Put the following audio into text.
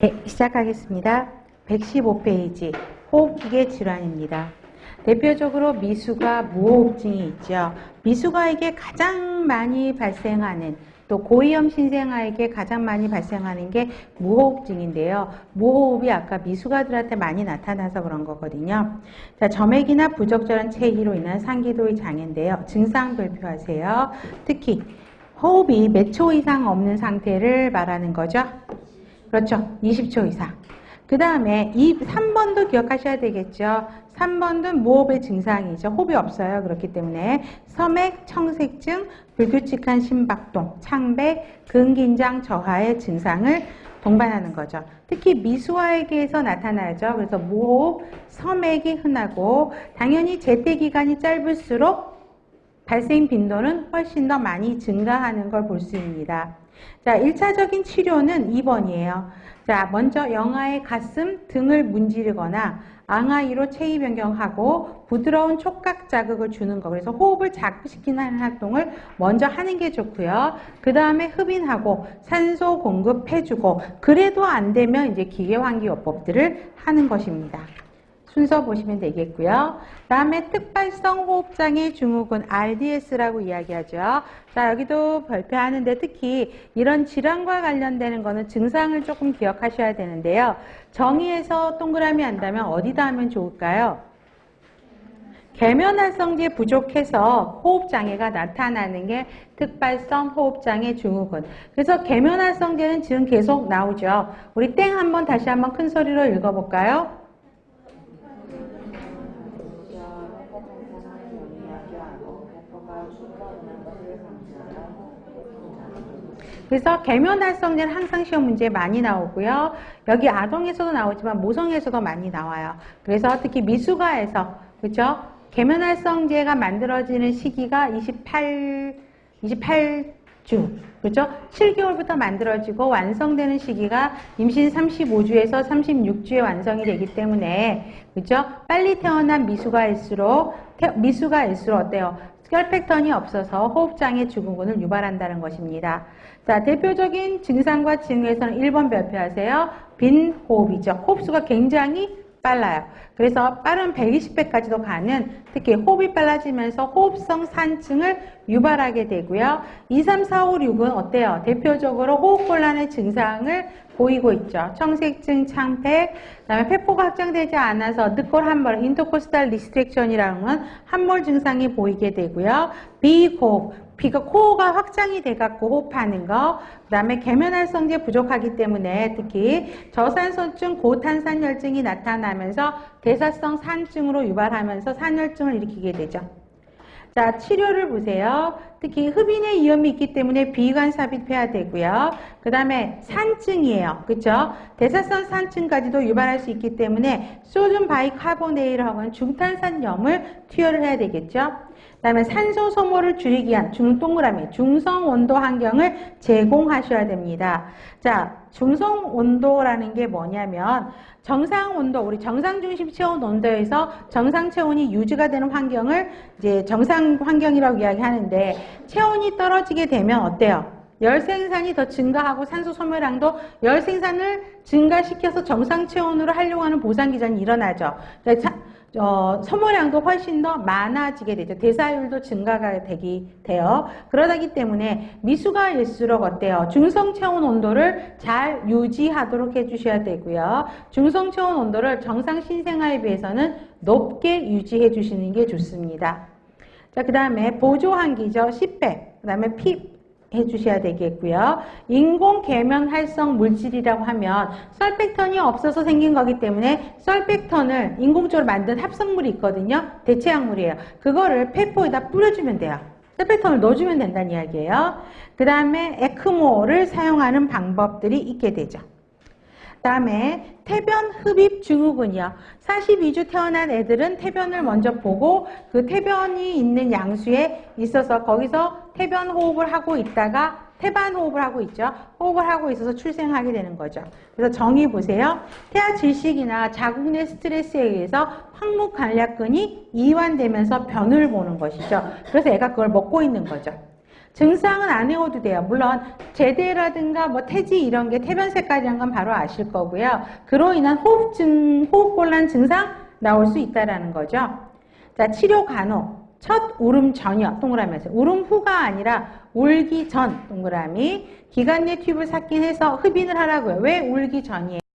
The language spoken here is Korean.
네, 시작하겠습니다. 115페이지 호흡기계 질환입니다. 대표적으로 미수가 무호흡증이 있죠. 미수가에게 가장 많이 발생하는 또 고위험 신생아에게 가장 많이 발생하는 게 무호흡증인데요. 무호흡이 아까 미수가들한테 많이 나타나서 그런 거거든요. 자, 점액이나 부적절한 체위로 인한 상기도의 장애인데요. 증상 발표하세요. 특히 호흡이 몇 초 이상 없는 상태를 말하는 거죠. 그렇죠. 20초 이상. 그 다음에 3번도 기억하셔야 되겠죠. 3번도 무호흡의 증상이죠. 호흡이 없어요. 그렇기 때문에 섬액, 청색증, 불규칙한 심박동, 창백, 근긴장 저하의 증상을 동반하는 거죠. 특히 미수아에게서 나타나죠. 그래서 무호흡, 섬액이 흔하고 당연히 제때기간이 짧을수록 발생 빈도는 훨씬 더 많이 증가하는 걸 볼 수 있습니다. 자, 1차적인 치료는 2번이에요. 자, 먼저 영아의 가슴, 등을 문지르거나 앙하이로 체위 변경하고 부드러운 촉각 자극을 주는 거. 그래서 호흡을 자극시키는 활동을 먼저 하는 게 좋고요. 그 다음에 흡인하고 산소 공급해주고 그래도 안 되면 이제 기계환기요법들을 하는 것입니다. 순서 보시면 되겠고요. 다음에 특발성 호흡장애 증후군 RDS라고 이야기하죠. 자, 여기도 발표하는데 특히 이런 질환과 관련되는 거는 증상을 조금 기억하셔야 되는데요. 정의에서 동그라미 한다면 어디다 하면 좋을까요? 계면활성제 부족해서 호흡장애가 나타나는 게 특발성 호흡장애 증후군. 그래서 계면활성제는 지금 계속 나오죠. 우리 땡 한번 다시 한번 큰 소리로 읽어볼까요? 그래서 계면활성제는 항상 시험 문제에 많이 나오고요. 여기 아동에서도 나오지만 모성에서도 많이 나와요. 그래서 특히 미수가에서 그렇죠? 계면활성제가 만들어지는 시기가 28주 그렇죠? 7개월부터 만들어지고 완성되는 시기가 임신 35주에서 36주에 완성이 되기 때문에 그렇죠? 빨리 태어난 미수가일수록 어때요? 혈팩턴이 없어서 호흡장애 증후군을 유발한다는 것입니다. 자, 대표적인 증상과 징후에서는 1번 발표하세요. 빈호흡이죠. 호흡수가 굉장히 빨라요. 그래서 빠른 120배까지도 가는 특히 호흡이 빨라지면서 호흡성 산증을 유발하게 되고요. 2, 3, 4, 5, 6은 어때요? 대표적으로 호흡곤란의 증상을 보이고 있죠. 청색증, 창백, 그다음에 폐포가 확장되지 않아서 늑골 함몰, 인터코스탈 리스트렉션이라는 건 함몰 증상이 보이게 되고요. 비호흡, 피가 코어가 확장이 돼갖고 호흡하는 거, 그 다음에 계면활성제 부족하기 때문에 특히 저산소증, 고탄산혈증이 나타나면서 대사성 산증으로 유발하면서 산혈증을 일으키게 되죠. 자, 치료를 보세요. 특히 흡인의 위험이 있기 때문에 비관 삽입해야 되고요. 그 다음에 산증이에요. 그렇죠? 대사성 산증까지도 유발할 수 있기 때문에 소듐 바이카보네이트하고는 중탄산염을 투여를 해야 되겠죠. 그 다음에 산소 소모를 줄이기 위한 동그라미 중성 온도 환경을 제공하셔야 됩니다. 자, 중성 온도라는 게 뭐냐면 정상 온도, 우리 정상 중심 체온 온도에서 정상 체온이 유지가 되는 환경을 이제 정상 환경이라고 이야기하는데 체온이 떨어지게 되면 어때요? 열 생산이 더 증가하고 산소 소모량도 열 생산을 증가시켜서 정상 체온으로 하려고 하는 보상 기전이 일어나죠. 소모량도 훨씬 더 많아지게 되죠. 대사율도 증가가 돼요. 그러기 때문에 미수가일수록 어때요? 중성 체온 온도를 잘 유지하도록 해주셔야 되고요. 중성 체온 온도를 정상 신생아에 비해서는 높게 유지해 주시는 게 좋습니다. 자, 그 다음에 보조환기죠. 10배. 그 다음에 피 해주셔야 되겠고요. 인공 계면 활성 물질이라고 하면 설팩턴이 없어서 생긴 거기 때문에 설팩턴을 인공적으로 만든 합성물이 있거든요. 대체약물이에요. 그거를 폐포에다 뿌려주면 돼요. 설팩턴을 넣어주면 된다는 이야기예요. 그 다음에 에크모를 사용하는 방법들이 있게 되죠. 그 다음에 태변 흡입 증후군이요. 42주 태어난 애들은 태변을 먼저 보고 그 태변이 있는 양수에 있어서 거기서 태변 호흡을 하고 있다가 태반 호흡을 하고 있죠. 호흡을 하고 있어서 출생하게 되는 거죠. 그래서 정의 보세요. 태아 질식이나 자국 내 스트레스에 의해서 황무간략근이 이완되면서 변을 보는 것이죠. 그래서 애가 그걸 먹고 있는 거죠. 증상은 안 외워도 돼요. 물론 제대라든가 뭐 태지 이런 게 태변색깔이란 건 바로 아실 거고요. 그로 인한 호흡곤란 증상 나올 수 있다라는 거죠. 자, 치료 간호. 첫 울음 전이요. 동그라미에서. 울음 후가 아니라 울기 전. 동그라미. 기관 내 튜브를 삭힌해서 흡인을 하라고요. 왜 울기 전이에요?